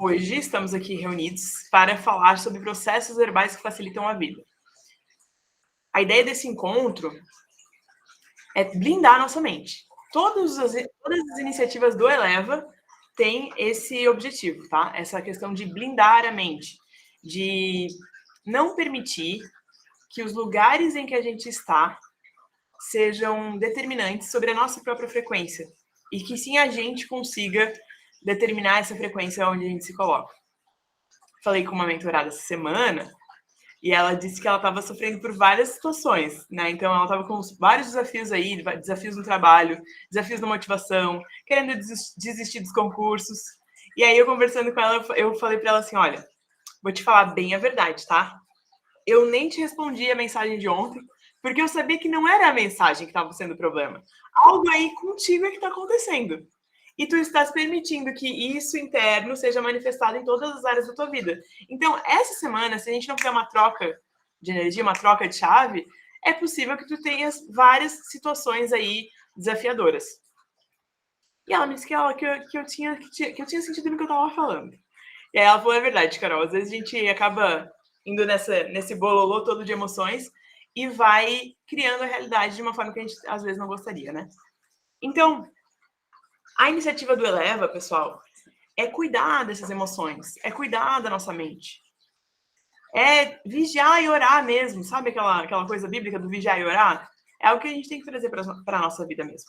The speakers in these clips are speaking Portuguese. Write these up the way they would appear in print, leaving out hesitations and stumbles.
Hoje estamos aqui reunidos para falar sobre processos verbais que facilitam a vida. A ideia desse encontro é blindar a nossa mente. Todas as iniciativas do Eleva têm esse objetivo, tá? Essa questão de blindar a mente, de não permitir que os lugares em que a gente está sejam determinantes sobre a nossa própria frequência e que sim a gente consiga determinar essa frequência onde a gente se coloca. Falei com uma mentorada essa semana e ela disse que ela estava sofrendo por várias situações, né? Então ela estava com vários desafios aí, desafios no trabalho, desafios na motivação, querendo desistir dos concursos. E aí eu conversando com ela, eu falei para ela assim, olha, vou te falar bem a verdade, tá? Eu nem te respondi a mensagem de ontem, porque eu sabia que não era a mensagem que estava sendo o problema. Algo aí contigo é que está acontecendo. E tu estás permitindo que isso interno seja manifestado em todas as áreas da tua vida. Então, essa semana, se a gente não fizer uma troca de energia, uma troca de chave, é possível que tu tenhas várias situações aí desafiadoras. E ela me disse que eu tinha sentido no que eu estava falando. E aí ela falou, é verdade, Carol, às vezes a gente acaba indo nesse bololô todo de emoções e vai criando a realidade de uma forma que a gente, às vezes, não gostaria, né? Então, a iniciativa do Eleva, pessoal, é cuidar dessas emoções, é cuidar da nossa mente. É vigiar e orar mesmo, sabe aquela coisa bíblica do vigiar e orar? É o que a gente tem que trazer para a nossa vida mesmo.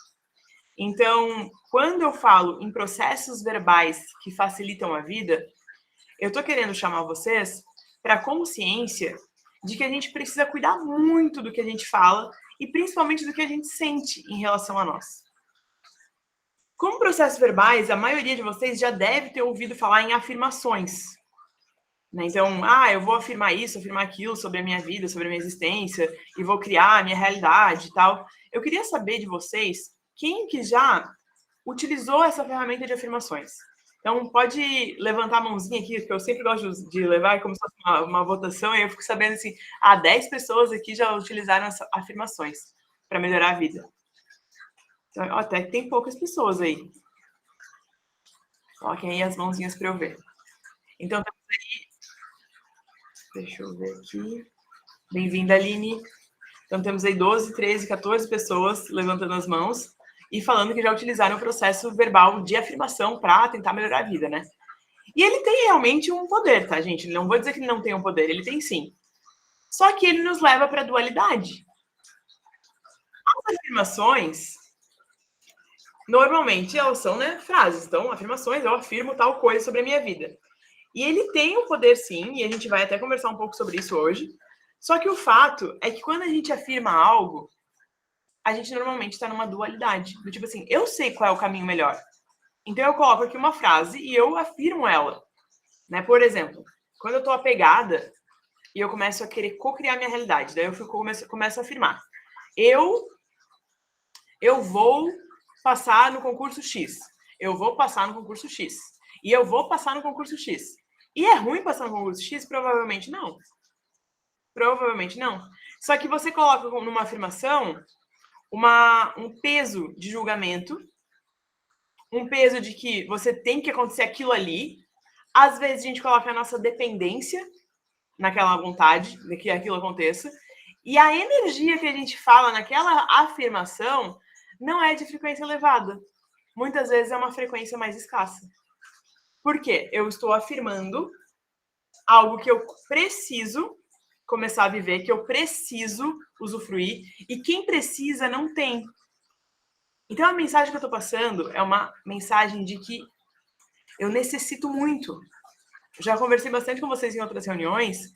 Então, quando eu falo em processos verbais que facilitam a vida, eu estou querendo chamar vocês para a consciência de que a gente precisa cuidar muito do que a gente fala e principalmente do que a gente sente em relação a nós. Como processos verbais, a maioria de vocês já deve ter ouvido falar em afirmações. Né? Então, eu vou afirmar isso, afirmar aquilo sobre a minha vida, sobre a minha existência, e vou criar a minha realidade e tal. Eu queria saber de vocês, quem que já utilizou essa ferramenta de afirmações? Então, pode levantar a mãozinha aqui, porque eu sempre gosto de levar como se fosse uma votação, e eu fico sabendo assim, 10 pessoas aqui já utilizaram as afirmações para melhorar a vida. Então, até que tem poucas pessoas aí. Coloquem aí as mãozinhas para eu ver. Então, temos aí... Deixa eu ver aqui. Bem-vinda, Aline. Então, temos aí 12, 13, 14 pessoas levantando as mãos e falando que já utilizaram o processo verbal de afirmação para tentar melhorar a vida, né? E ele tem realmente um poder, tá, gente? Não vou dizer que ele não tem um poder, ele tem sim. Só que ele nos leva para a dualidade. As afirmações... Normalmente elas são, né, frases. Então, afirmações, eu afirmo tal coisa sobre a minha vida. E ele tem um poder sim, e a gente vai até conversar um pouco sobre isso hoje. Só que o fato é que quando a gente afirma algo, a gente normalmente está numa dualidade. Do tipo assim, eu sei qual é o caminho melhor. Então eu coloco aqui uma frase e eu afirmo ela. Né? Por exemplo, quando eu estou apegada e eu começo a querer co-criar minha realidade, daí eu começo a afirmar. Eu vou passar no concurso X. Eu vou passar no concurso X. E eu vou passar no concurso X. E é ruim passar no concurso X? Provavelmente não. Provavelmente não. Só que você coloca numa afirmação um peso de julgamento, um peso de que você tem que acontecer aquilo ali. Às vezes a gente coloca a nossa dependência naquela vontade de que aquilo aconteça. E a energia que a gente fala naquela afirmação não é de frequência elevada. Muitas vezes é uma frequência mais escassa. Por quê? Eu estou afirmando algo que eu preciso começar a viver, que eu preciso usufruir, e quem precisa não tem. Então, a mensagem que eu estou passando é uma mensagem de que eu necessito muito. Já conversei bastante com vocês em outras reuniões,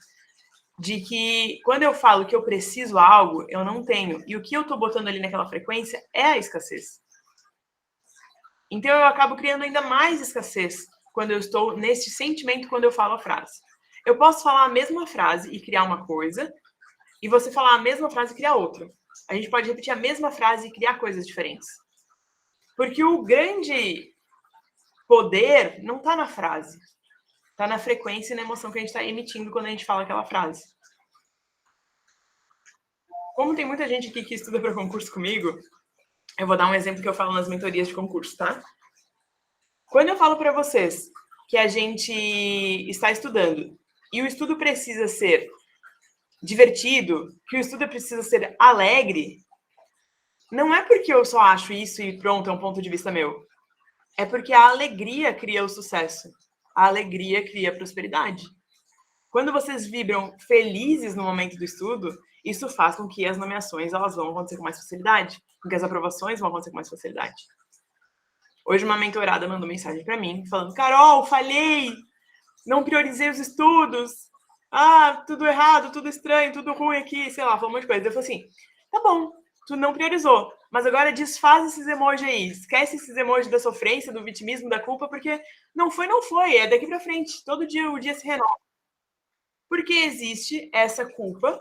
de que quando eu falo que eu preciso algo, eu não tenho. E o que eu estou botando ali naquela frequência é a escassez. Então, eu acabo criando ainda mais escassez quando eu estou nesse sentimento quando eu falo a frase. Eu posso falar a mesma frase e criar uma coisa, e você falar a mesma frase e criar outra. A gente pode repetir a mesma frase e criar coisas diferentes. Porque o grande poder não está na frase. Está na frequência e na emoção que a gente está emitindo quando a gente fala aquela frase. Como tem muita gente aqui que estuda para concurso comigo, eu vou dar um exemplo que eu falo nas mentorias de concurso, tá? Quando eu falo para vocês que a gente está estudando e o estudo precisa ser divertido, que o estudo precisa ser alegre, não é porque eu só acho isso e pronto, é um ponto de vista meu. É porque a alegria cria o sucesso. A alegria cria a prosperidade. Quando vocês vibram felizes no momento do estudo, isso faz com que as nomeações elas vão acontecer com mais facilidade, com que as aprovações vão acontecer com mais facilidade. Hoje uma mentorada mandou mensagem para mim, falando: Carol, falhei, não priorizei os estudos, tudo errado, tudo estranho, tudo ruim aqui, sei lá, falou um monte de coisa. Eu falei assim, tá bom, tu não priorizou, mas agora desfaz esses emojis aí, esquece esses emojis da sofrência, do vitimismo, da culpa, porque não foi, é daqui para frente, todo dia o dia se renova. Porque existe essa culpa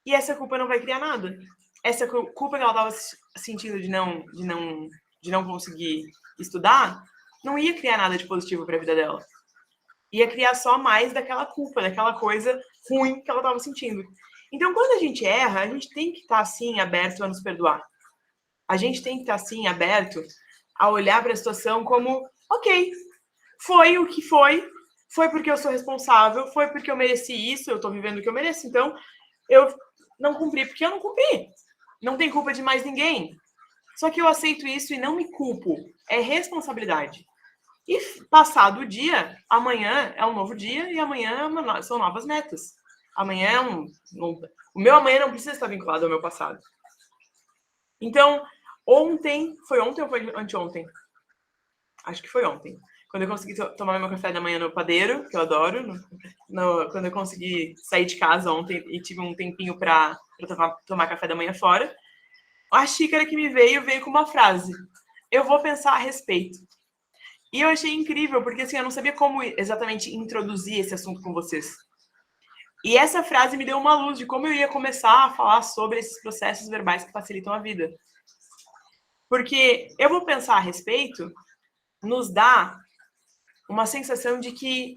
e essa culpa não vai criar nada. Essa culpa que ela estava sentindo de não conseguir estudar não ia criar nada de positivo para a vida dela. Ia criar só mais daquela culpa, daquela coisa ruim que ela estava sentindo. Então, quando a gente erra, a gente tem que estar, assim, aberto a nos perdoar. A gente tem que estar, assim, aberto a olhar para a situação como, ok, foi o que foi porque eu sou responsável, foi porque eu mereci isso, eu estou vivendo o que eu mereço, então eu não cumpri porque eu não cumpri. Não tem culpa de mais ninguém. Só que eu aceito isso e não me culpo. É responsabilidade. E passado o dia, amanhã é um novo dia e amanhã são novas metas. Amanhã é o meu amanhã não precisa estar vinculado ao meu passado. Então, foi ontem ou foi anteontem? Acho que foi ontem. Quando eu consegui tomar meu café da manhã no padeiro, que eu adoro, quando eu consegui sair de casa ontem e tive um tempinho para tomar café da manhã fora, a xícara que me veio com uma frase: eu vou pensar a respeito. E eu achei incrível, porque assim, eu não sabia como exatamente introduzir esse assunto com vocês. E essa frase me deu uma luz de como eu ia começar a falar sobre esses processos verbais que facilitam a vida. Porque eu vou pensar a respeito nos dá uma sensação de que,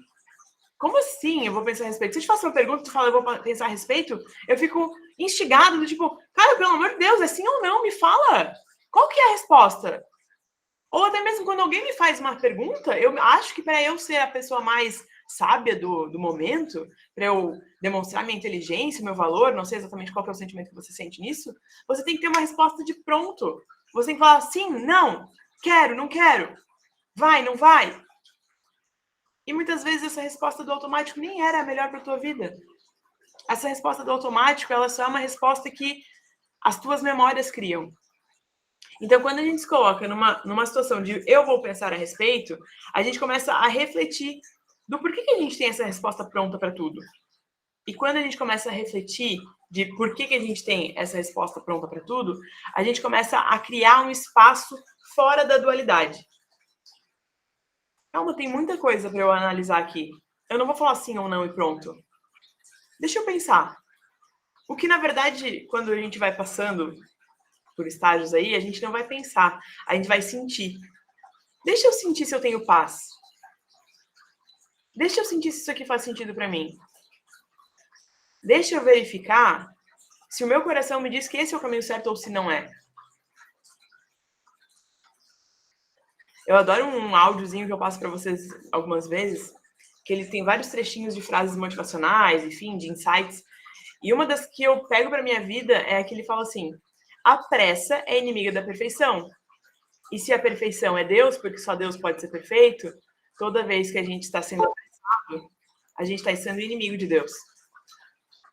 como assim eu vou pensar a respeito? Se eu te faço uma pergunta e tu fala eu vou pensar a respeito, eu fico instigado, do tipo, cara, pelo amor de Deus, é sim ou não? Me fala. Qual que é a resposta? Ou até mesmo quando alguém me faz uma pergunta, eu acho que para eu ser a pessoa mais sábia do momento, para eu demonstrar minha inteligência, meu valor, não sei exatamente qual que é o sentimento que você sente nisso, você tem que ter uma resposta de pronto. Você tem que falar sim, não, quero, não quero, vai, não vai. E muitas vezes essa resposta do automático nem era a melhor para a tua vida. Essa resposta do automático, ela só é uma resposta que as tuas memórias criam. Então, quando a gente se coloca numa situação de eu vou pensar a respeito, a gente começa a refletir do porquê que a gente tem essa resposta pronta para tudo. E quando a gente começa a refletir de por que a gente tem essa resposta pronta para tudo, a gente começa a criar um espaço fora da dualidade. Calma, tem muita coisa para eu analisar aqui. Eu não vou falar sim ou não e pronto. Deixa eu pensar. O que, na verdade, quando a gente vai passando por estágios aí, a gente não vai pensar, a gente vai sentir. Deixa eu sentir se eu tenho paz. Deixa eu sentir se isso aqui faz sentido para mim. Deixa eu verificar se o meu coração me diz que esse é o caminho certo ou se não é. Eu adoro um áudiozinho que eu passo para vocês algumas vezes, que ele tem vários trechinhos de frases motivacionais, enfim, de insights. E uma das que eu pego para minha vida é a que ele fala assim: a pressa é inimiga da perfeição. E se a perfeição é Deus, porque só Deus pode ser perfeito, toda vez que a gente está sendo apressado, a gente está sendo inimigo de Deus.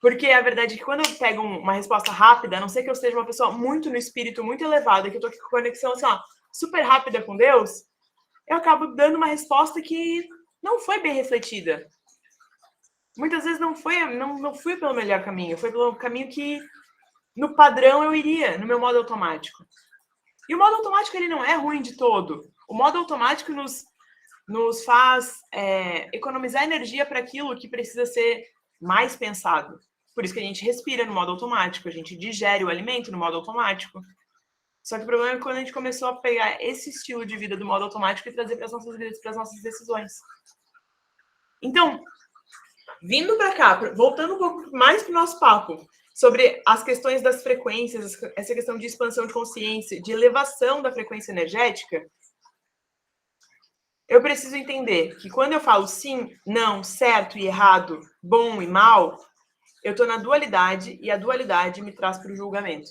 Porque a verdade é que quando eu pego uma resposta rápida, a não ser que eu seja uma pessoa muito no espírito, muito elevada, que eu tô com conexão assim, ó, super rápida com Deus, eu acabo dando uma resposta que não foi bem refletida. Muitas vezes não fui pelo melhor caminho, foi pelo caminho que no padrão eu iria, no meu modo automático. E o modo automático ele não é ruim de todo. O modo automático nos faz economizar energia para aquilo que precisa ser mais pensado. Por isso que a gente respira no modo automático, a gente digere o alimento no modo automático. Só que o problema é quando a gente começou a pegar esse estilo de vida do modo automático e trazer para as nossas vidas, para as nossas decisões. Então, vindo para cá, voltando um pouco mais para o nosso papo, sobre as questões das frequências, essa questão de expansão de consciência, de elevação da frequência energética, Eu preciso entender que quando eu falo sim, não, certo e errado, bom e mal, eu estou na dualidade e a dualidade me traz para o julgamento.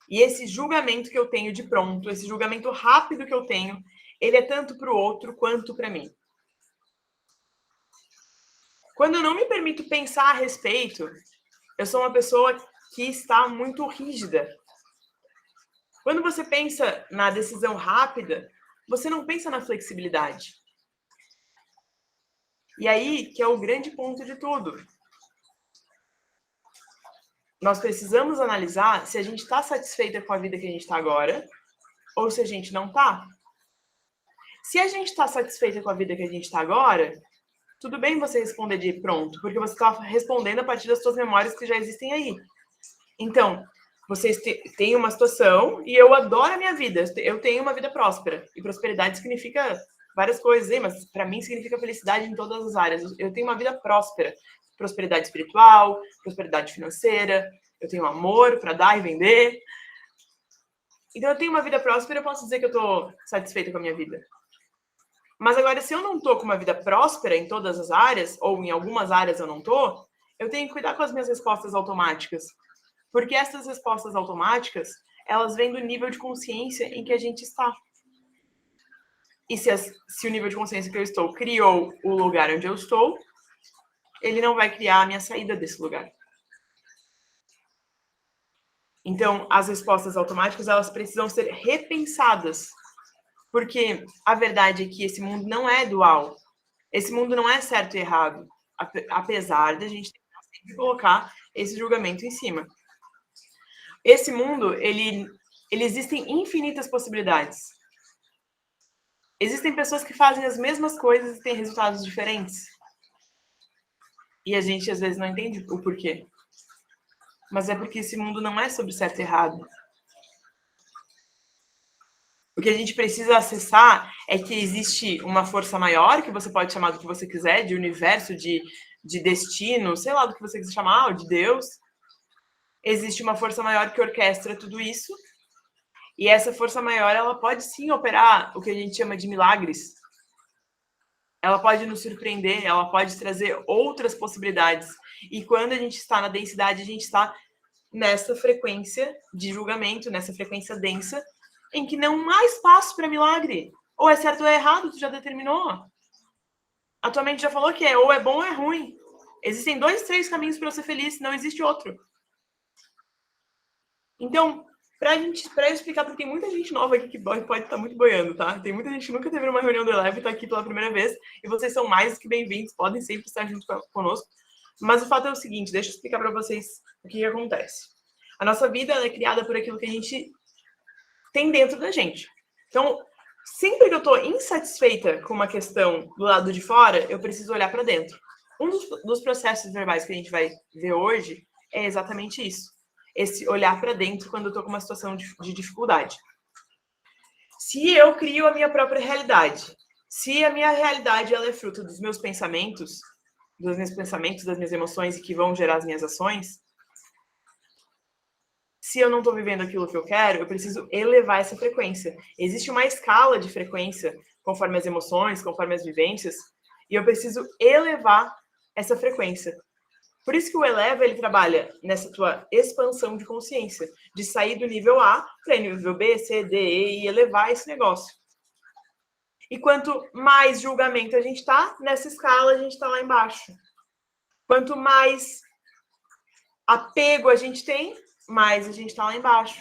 E esse julgamento que eu tenho de pronto, esse julgamento rápido que eu tenho, ele é tanto para o outro quanto para mim. Quando eu não me permito pensar a respeito, eu sou uma pessoa que está muito rígida. Quando você pensa na decisão rápida, você não pensa na flexibilidade. E aí que é o grande ponto de tudo. Nós precisamos analisar se a gente está satisfeita com a vida que a gente está agora ou se a gente não está. Se a gente está satisfeita com a vida que a gente está agora, tudo bem você responder de pronto, porque você está respondendo a partir das suas memórias que já existem aí. Então, vocês têm uma situação e eu adoro a minha vida. Eu tenho uma vida próspera. E prosperidade significa várias coisas, hein? Mas para mim significa felicidade em todas as áreas. Eu tenho uma vida próspera. Prosperidade espiritual, prosperidade financeira. Eu tenho amor para dar e vender. Então, eu tenho uma vida próspera, eu posso dizer que eu estou satisfeita com a minha vida. Mas agora, se eu não estou com uma vida próspera em todas as áreas, ou em algumas áreas eu não estou, eu tenho que cuidar com as minhas respostas automáticas. Porque essas respostas automáticas, elas vêm do nível de consciência em que a gente está. E se o nível de consciência que eu estou criou o lugar onde eu estou, ele não vai criar a minha saída desse lugar. Então, as respostas automáticas, elas precisam ser repensadas. Porque a verdade é que esse mundo não é dual. Esse mundo não é certo e errado. Apesar de a gente sempre colocar esse julgamento em cima. Esse mundo, ele existem infinitas possibilidades. Existem pessoas que fazem as mesmas coisas e têm resultados diferentes. E a gente, às vezes, não entende o porquê. Mas é porque esse mundo não é sobre certo e errado. O que a gente precisa acessar é que existe uma força maior, que você pode chamar do que você quiser, de universo, de destino, sei lá do que você quiser chamar, ou de Deus. Existe uma força maior que orquestra tudo isso. E essa força maior, ela pode sim operar o que a gente chama de milagres. Ela pode nos surpreender, ela pode trazer outras possibilidades. E quando a gente está na densidade, a gente está nessa frequência de julgamento, nessa frequência densa, em que não há espaço para milagre. Ou é certo ou é errado, tu já determinou. A tua mente já falou que ou é bom ou é ruim. Existem 2, 3 caminhos para eu ser feliz, não existe outro. Então, para eu explicar, porque tem muita gente nova aqui que pode estar muito boiando, tá? Tem muita gente que nunca teve uma reunião do Eleve e tá aqui pela primeira vez, e vocês são mais do que bem-vindos, podem sempre estar junto conosco. Mas o fato é o seguinte, deixa eu explicar para vocês o que acontece. A nossa vida é criada por aquilo que a gente tem dentro da gente. Então, sempre que eu estou insatisfeita com uma questão do lado de fora, eu preciso olhar para dentro. Um dos processos verbais que a gente vai ver hoje é exatamente isso. Esse olhar para dentro quando eu estou com uma situação de dificuldade. Se eu crio a minha própria realidade, se a minha realidade ela é fruto dos meus pensamentos, das minhas emoções e que vão gerar as minhas ações, se eu não estou vivendo aquilo que eu quero, eu preciso elevar essa frequência. Existe uma escala de frequência conforme as emoções, conforme as vivências, e eu preciso elevar essa frequência. Por isso que o Eleva, ele trabalha nessa tua expansão de consciência, de sair do nível A para o nível B, C, D, E e elevar esse negócio. E quanto mais julgamento a gente está, nessa escala a gente está lá embaixo. Quanto mais apego a gente tem, mais a gente está lá embaixo.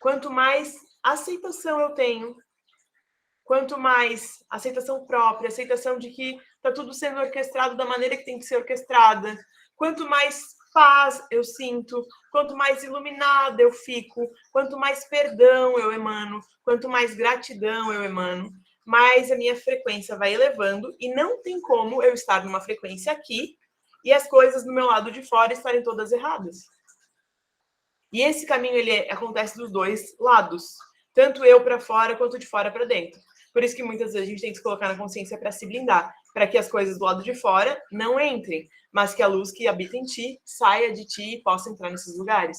Quanto mais aceitação eu tenho, quanto mais aceitação própria, aceitação de que está tudo sendo orquestrado da maneira que tem que ser orquestrada, quanto mais paz eu sinto, quanto mais iluminada eu fico, quanto mais perdão eu emano, quanto mais gratidão eu emano, mais a minha frequência vai elevando e não tem como eu estar numa frequência aqui e as coisas do meu lado de fora estarem todas erradas. E esse caminho ele acontece dos dois lados, tanto eu para fora quanto de fora para dentro. Por isso que muitas vezes a gente tem que se colocar na consciência para se blindar, para que as coisas do lado de fora não entrem, mas que a luz que habita em ti saia de ti e possa entrar nesses lugares.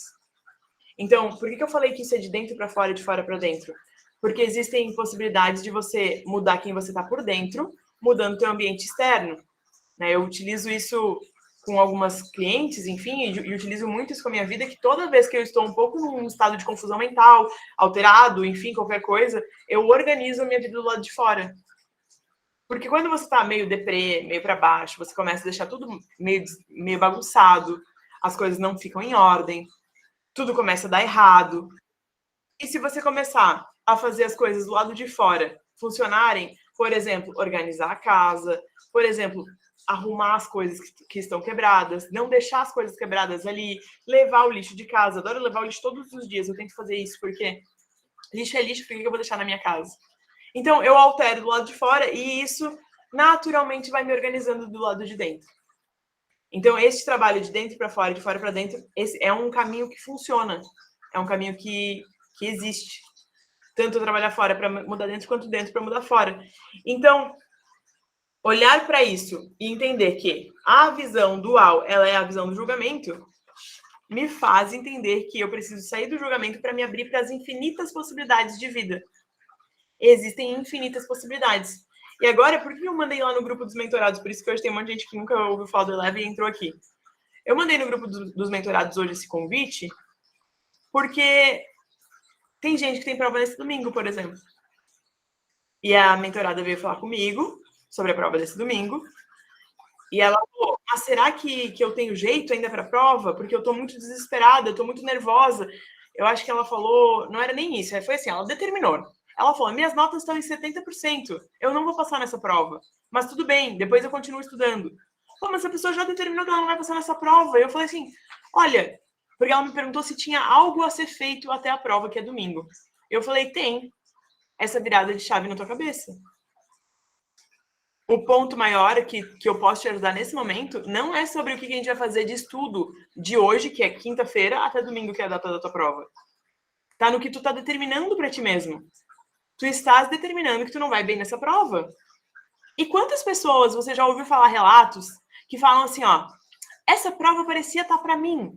Então, por que eu falei que isso é de dentro para fora e de fora para dentro? Porque existem possibilidades de você mudar quem você está por dentro, mudando o teu ambiente externo. Né? Eu utilizo isso com algumas clientes, enfim, e utilizo muito isso com a minha vida, que toda vez que eu estou um pouco num estado de confusão mental, alterado, enfim, qualquer coisa, eu organizo a minha vida do lado de fora. Porque quando você está meio deprê, meio para baixo, você começa a deixar tudo meio bagunçado, as coisas não ficam em ordem, tudo começa a dar errado. E se você começar a fazer as coisas do lado de fora funcionarem, por exemplo, organizar a casa, por exemplo, arrumar as coisas que estão quebradas, não deixar as coisas quebradas ali, levar o lixo de casa. Adoro levar o lixo todos os dias, eu tento fazer isso, porque lixo é lixo, por que eu vou deixar na minha casa? Então, eu altero do lado de fora e isso naturalmente vai me organizando do lado de dentro. Então, esse trabalho de dentro para fora, de fora para dentro, esse é um caminho que funciona. É um caminho que existe. Tanto trabalhar fora para mudar dentro, quanto dentro para mudar fora. Então, olhar para isso e entender que a visão dual, ela é a visão do julgamento, me faz entender que eu preciso sair do julgamento para me abrir para as infinitas possibilidades de vida. Existem infinitas possibilidades. E agora, por que eu mandei lá no grupo dos mentorados? Por isso que hoje tem um monte de gente que nunca ouviu falar do Eleve e entrou aqui. Eu mandei no grupo dos mentorados hoje esse convite, porque tem gente que tem prova nesse domingo, por exemplo. E a mentorada veio falar comigo sobre a prova desse domingo. E ela falou, mas será que eu tenho jeito ainda para a prova? Porque eu estou muito desesperada, eu estou muito nervosa. Eu acho que ela falou, não era nem isso, foi assim, ela determinou. Ela falou, minhas notas estão em 70%, eu não vou passar nessa prova. Mas tudo bem, depois eu continuo estudando. Pô, mas a pessoa já determinou que ela não vai passar nessa prova. E eu falei assim, olha, porque ela me perguntou se tinha algo a ser feito até a prova, que é domingo. Eu falei, tem essa virada de chave na tua cabeça. O ponto maior que eu posso te ajudar nesse momento não é sobre o que a gente vai fazer de estudo de hoje, que é quinta-feira, até domingo, que é a data da tua prova. Tá no que tu tá determinando para ti mesmo. Tu estás determinando que tu não vai bem nessa prova. E quantas pessoas você já ouviu falar relatos que falam assim, ó, essa prova parecia estar para mim.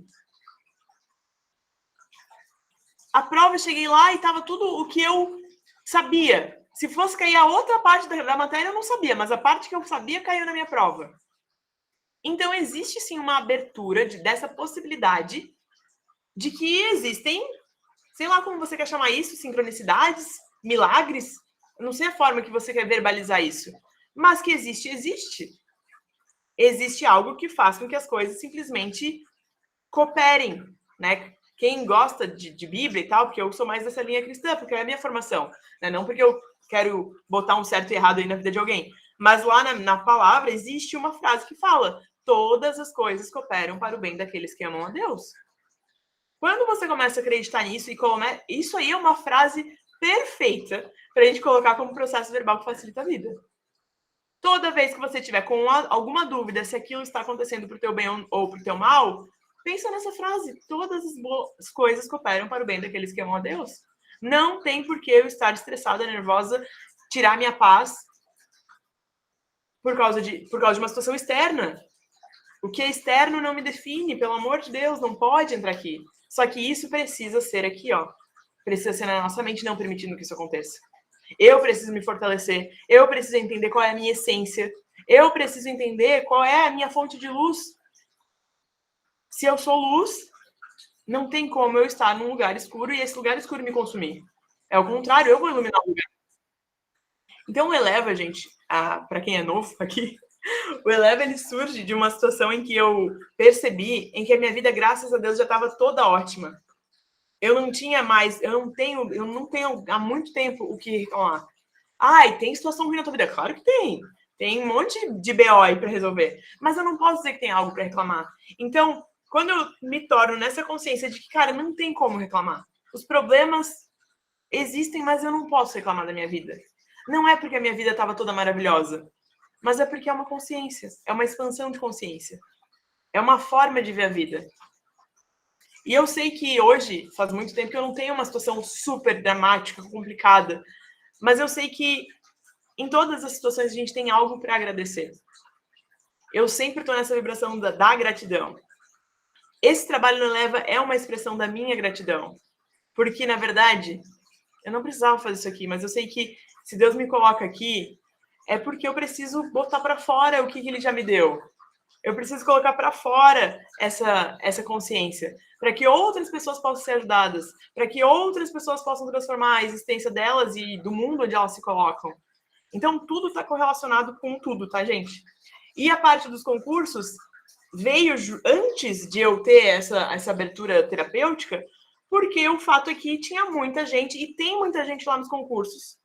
A prova, eu cheguei lá e tava tudo o que eu sabia. Se fosse cair a outra parte da matéria, eu não sabia, mas a parte que eu sabia caiu na minha prova. Então, existe sim uma abertura dessa possibilidade de que existem, sei lá como você quer chamar isso, sincronicidades, milagres, eu não sei a forma que você quer verbalizar isso, mas que existe, existe. Existe algo que faz com que as coisas simplesmente cooperem, né? Quem gosta de Bíblia e tal, porque eu sou mais dessa linha cristã, porque é a minha formação, né? Não porque eu quero botar um certo e errado aí na vida de alguém, mas lá na palavra existe uma frase que fala: todas as coisas cooperam para o bem daqueles que amam a Deus. Quando você começa a acreditar nisso, isso aí é uma frase perfeita para a gente colocar como processo verbal que facilita a vida. Toda vez que você tiver com alguma dúvida se aquilo está acontecendo para o teu bem ou para o teu mal, pensa nessa frase: todas as coisas cooperam para o bem daqueles que amam a Deus. Não tem por que eu estar estressada, nervosa, tirar minha paz por causa de uma situação externa. O que é externo não me define, pelo amor de Deus, não pode entrar aqui. Só que isso precisa ser aqui, ó. Precisa ser na nossa mente, não permitindo que isso aconteça. Eu preciso me fortalecer, eu preciso entender qual é a minha essência, eu preciso entender qual é a minha fonte de luz. Se eu sou luz, não tem como eu estar num lugar escuro e esse lugar escuro me consumir. É o contrário, eu vou iluminar o lugar. Então, o Eleva, gente, para quem é novo aqui, o Eleva, ele surge de uma situação em que eu percebi em que a minha vida, graças a Deus, já estava toda ótima. Eu não tinha mais, eu não tenho há muito tempo o que reclamar. Ai, tem situação ruim na tua vida? Claro que tem. Tem um monte de BO aí para resolver. Mas eu não posso dizer que tem algo para reclamar. Então, quando eu me torno nessa consciência de que, cara, não tem como reclamar. Os problemas existem, mas eu não posso reclamar da minha vida. Não é porque a minha vida estava toda maravilhosa, mas é porque é uma consciência. É uma expansão de consciência. É uma forma de ver a vida. E eu sei que hoje, faz muito tempo que eu não tenho uma situação super dramática, complicada, mas eu sei que em todas as situações a gente tem algo para agradecer. Eu sempre estou nessa vibração da gratidão. Esse trabalho no Eleva é uma expressão da minha gratidão. Porque, na verdade, eu não precisava fazer isso aqui, mas eu sei que se Deus me coloca aqui, é porque eu preciso botar para fora o que ele já me deu. Eu preciso colocar para fora essa consciência, para que outras pessoas possam ser ajudadas, para que outras pessoas possam transformar a existência delas e do mundo onde elas se colocam. Então, tudo está correlacionado com tudo, tá, gente? E a parte dos concursos veio antes de eu ter essa abertura terapêutica, porque o fato é que tinha muita gente, e tem muita gente lá nos concursos,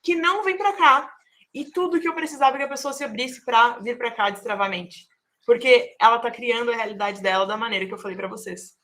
que não vem para cá. E tudo que eu precisava que a pessoa se abrisse para vir para cá destravamente. Porque ela está criando a realidade dela da maneira que eu falei para vocês.